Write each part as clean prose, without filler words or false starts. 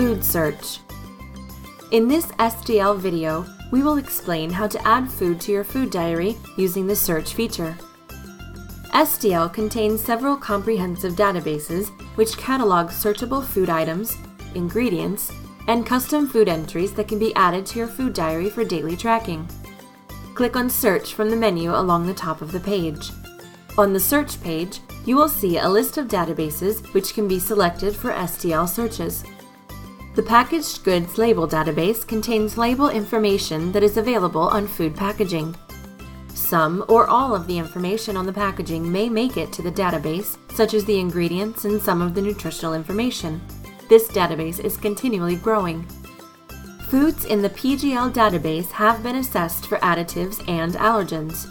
Food Search. In this SDL video, we will explain how to add food to your food diary using the search feature. SDL contains several comprehensive databases which catalog searchable food items, ingredients, and custom food entries that can be added to your food diary for daily tracking. Click on Search from the menu along the top of the page. On the Search page, you will see a list of databases which can be selected for SDL searches. The Packaged Goods Label database contains label information that is available on food packaging. Some or all of the information on the packaging may make it to the database, such as the ingredients and some of the nutritional information. This database is continually growing. Foods in the PGL database have been assessed for additives and allergens.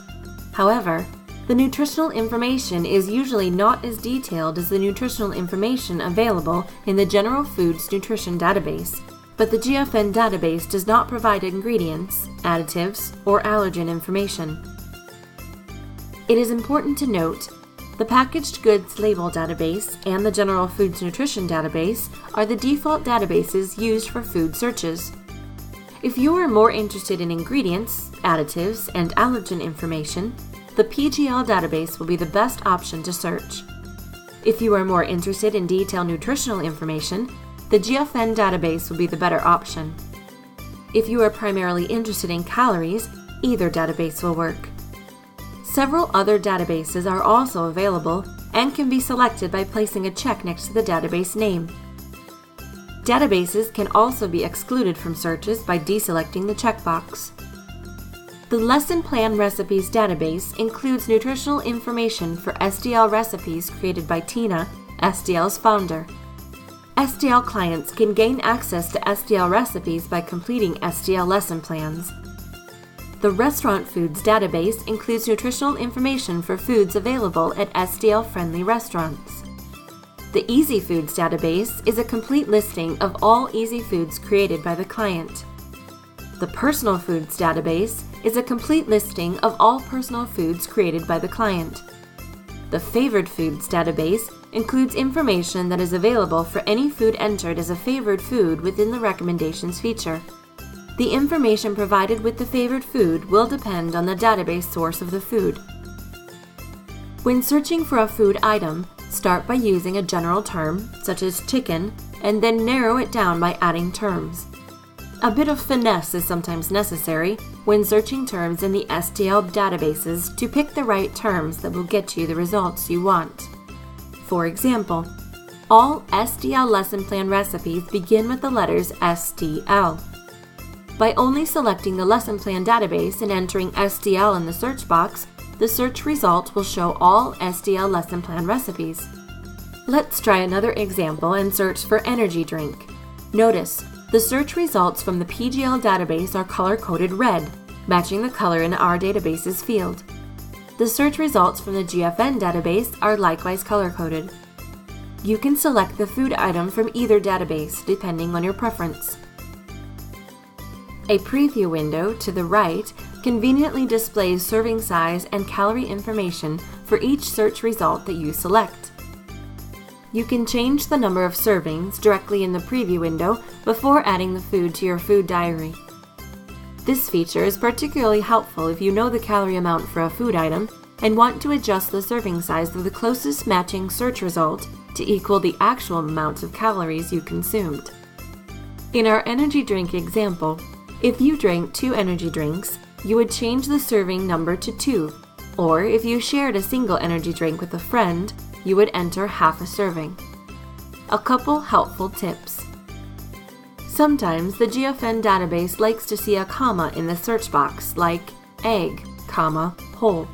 However, the nutritional information is usually not as detailed as the nutritional information available in the General Foods Nutrition database, but the GFN database does not provide ingredients, additives, or allergen information. It is important to note, the Packaged Goods Label database and the General Foods Nutrition database are the default databases used for food searches. If you are more interested in ingredients, additives, and allergen information, the PGL database will be the best option to search. If you are more interested in detailed nutritional information, the GFN database will be the better option. If you are primarily interested in calories, either database will work. Several other databases are also available and can be selected by placing a check next to the database name. Databases can also be excluded from searches by deselecting the checkbox. The Lesson Plan Recipes database includes nutritional information for SDL recipes created by Tina, SDL's founder. SDL clients can gain access to SDL recipes by completing SDL lesson plans. The Restaurant Foods database includes nutritional information for foods available at SDL-friendly restaurants. The Easy Foods database is a complete listing of all easy foods created by the client. The Personal Foods database is a complete listing of all personal foods created by the client. The Favored Foods database includes information that is available for any food entered as a favored food within the Recommendations feature. The information provided with the favored food will depend on the database source of the food. When searching for a food item, start by using a general term, such as chicken, and then narrow it down by adding terms. A bit of finesse is sometimes necessary when searching terms in the SDL databases to pick the right terms that will get you the results you want. For example, all SDL lesson plan recipes begin with the letters SDL. By only selecting the lesson plan database and entering SDL in the search box, the search result will show all SDL lesson plan recipes. Let's try another example and search for energy drink. Notice, the search results from the PGL database are color-coded red, matching the color in our database's field. The search results from the GFN database are likewise color-coded. You can select the food item from either database, depending on your preference. A preview window to the right conveniently displays serving size and calorie information for each search result that you select. You can change the number of servings directly in the preview window before adding the food to your food diary. This feature is particularly helpful if you know the calorie amount for a food item and want to adjust the serving size of the closest matching search result to equal the actual amount of calories you consumed. In our energy drink example, if you drank 2 energy drinks, you would change the serving number to 2, or if you shared a single energy drink with a friend, you would enter half a serving. A couple helpful tips. Sometimes the GFN database likes to see a comma in the search box, like egg, comma, whole.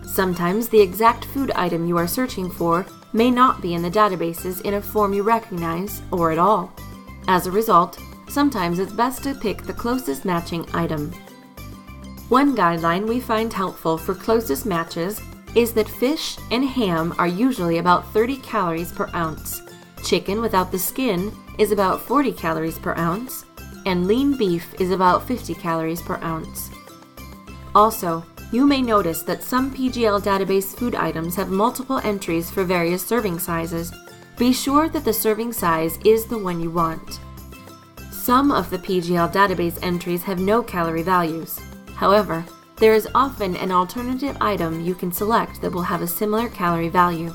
Sometimes the exact food item you are searching for may not be in the databases in a form you recognize, or at all. As a result, sometimes it's best to pick the closest matching item. One guideline we find helpful for closest matches is that fish and ham are usually about 30 calories per ounce, chicken without the skin is about 40 calories per ounce, and lean beef is about 50 calories per ounce. Also, you may notice that some PGL database food items have multiple entries for various serving sizes. Be sure that the serving size is the one you want. Some of the PGL database entries have no calorie values. However, there is often an alternative item you can select that will have a similar calorie value.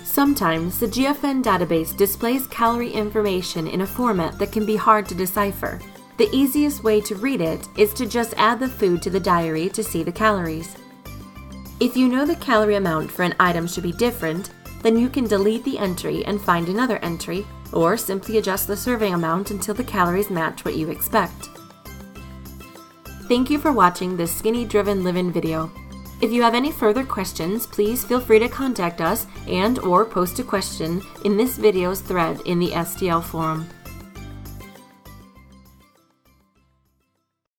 Sometimes the GFN database displays calorie information in a format that can be hard to decipher. The easiest way to read it is to just add the food to the diary to see the calories. If you know the calorie amount for an item should be different, then you can delete the entry and find another entry, or simply adjust the serving amount until the calories match what you expect. Thank you for watching this Skinny Driven Livin' video. If you have any further questions, please feel free to contact us and/or post a question in this video's thread in the SDL forum.